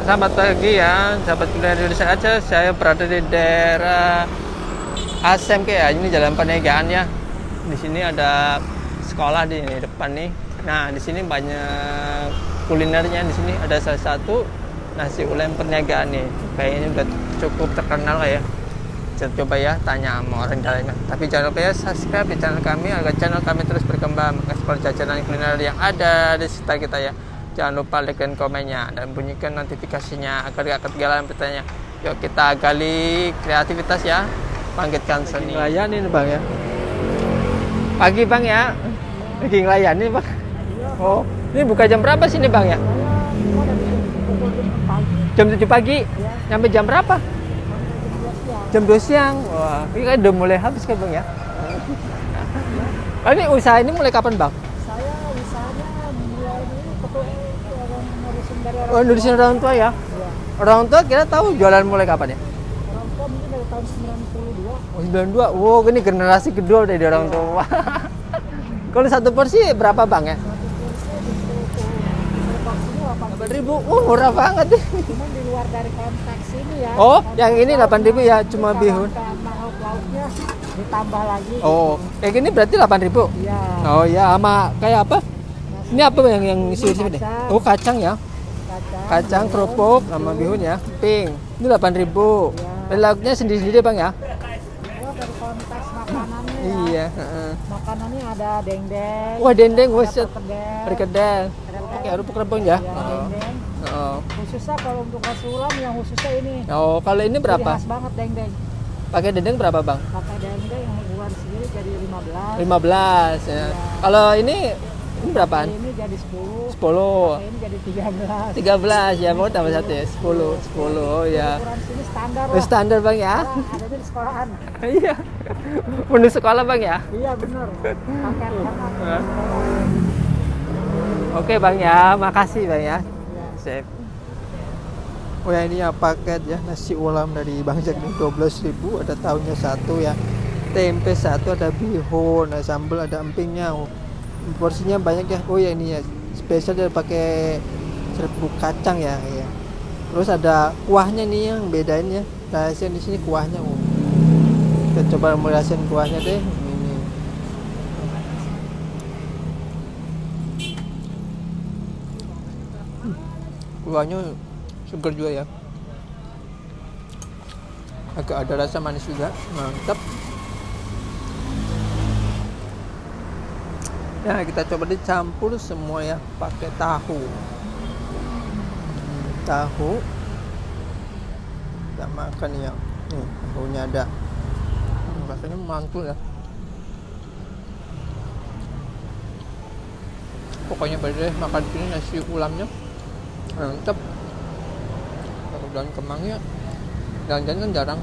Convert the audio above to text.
selamat pagi ya, sahabat kuliner Indonesia aja. Saya berada di daerah ASMK ya. Ini Jalan Perniagaan ya. Di sini ada sekolah di depan nih. Nah, di sini banyak kulinernya. Di sini ada salah satu nasi ulem perniagaan nih. Kayaknya udah cukup terkenal lah ya. Saya coba ya tanya sama orang jalannya. Tapi jangan lupa ya subscribe di channel kami agar channel kami terus berkembang mengeksplor jajanan kuliner yang ada di sekitar kita ya. Jangan lupa like dan komennya dan bunyikan notifikasinya agar gak ketinggalan bertanya. Yuk kita gali kreativitas ya, bangkitkan seni. Ngelayanin bang ya. Pagi bang ya, lagi ngelayanin bang. Oh, ini buka jam berapa sini bang ya? Jam 7 pagi. Nyampe jam berapa? Jam 2 siang. Wah, ini kan udah mulai habis kan bang ya? Oh, ini usaha ini mulai kapan bang? Saya usahanya mulai dulu ngurusin dari Oh, nulisin orang tua ya? Iya. Orang tua kira tahu jualan mulai kapan ya? Orang tua mungkin dari tahun 92. Oh, 92. Wow, ini generasi kedua dari orang tua. Kalau satu porsi berapa bang ya? Porsinya 8.000. Oh, murah banget deh. cuman di luar dari konteks ini ya. Oh, yang ini 8.000 ya, cuma bihun. Sama lauknya ditambah lagi. Oh, kayak gini berarti 8.000. Iya. Oh ya, sama kayak apa? Ini apa yang isi sini? Kacang. Oh, kacang ya. Kacang kerupuk sama bihun ya. Pink. Ini 8.000. Dan lauknya sendiri-sendiri bang ya? Oh, dari konteks makanannya ya. Iya. heeh. Makanannya ada dendeng. Wah, dendeng, ada waset. perkedel. Perkedel. Ada Oke, kerupuk rebung ya. ya, dendeng. Oh. Khususnya kalau untuk nasi ulam yang khususnya ini. Oh, kalau ini berapa? Jadi khas banget dendeng. Pakai dendeng berapa bang? Pakai dendeng yang ukuran sendiri jadi 15. 15 ya. Kalau ini berapaan? Ini jadi 10. 10. Ini jadi 13. 13 ya, mau tambah satu ya. 10. Oh ya. Ukuran sini standar Oh, lah. standar bang ya. Ada di sekolahan. Iya. Menu sekolah bang ya. Iya bener. Paket karena. Oke bang ya, makasih bang ya. Sip. Oh ya, ini ya paket ya nasi ulam dari Bang Jack nih 12.000, ada tahunya satu ya, tempe satu, ada bihun, ada sambal, ada empingnya. Oh, porsinya banyak ya. Oh ya, ini ya spesial dia pakai serbuk kacang ya. Iya. Terus ada kuahnya nih yang bedain ya. Rahasia di sini kuahnya. Oh. Kita coba merasain kuahnya deh. Ini. Kuahnya segar juga ya, agak ada rasa manis juga, mantap. Nah, kita coba dicampur semua ya, pakai tahu. Tahu kita makan ya, nih tahunya ada. Rasanya mantul ya, pokoknya bener deh makan ini nasi ulamnya mantap. Daun kemang ya, jangan-jangan kan jarang.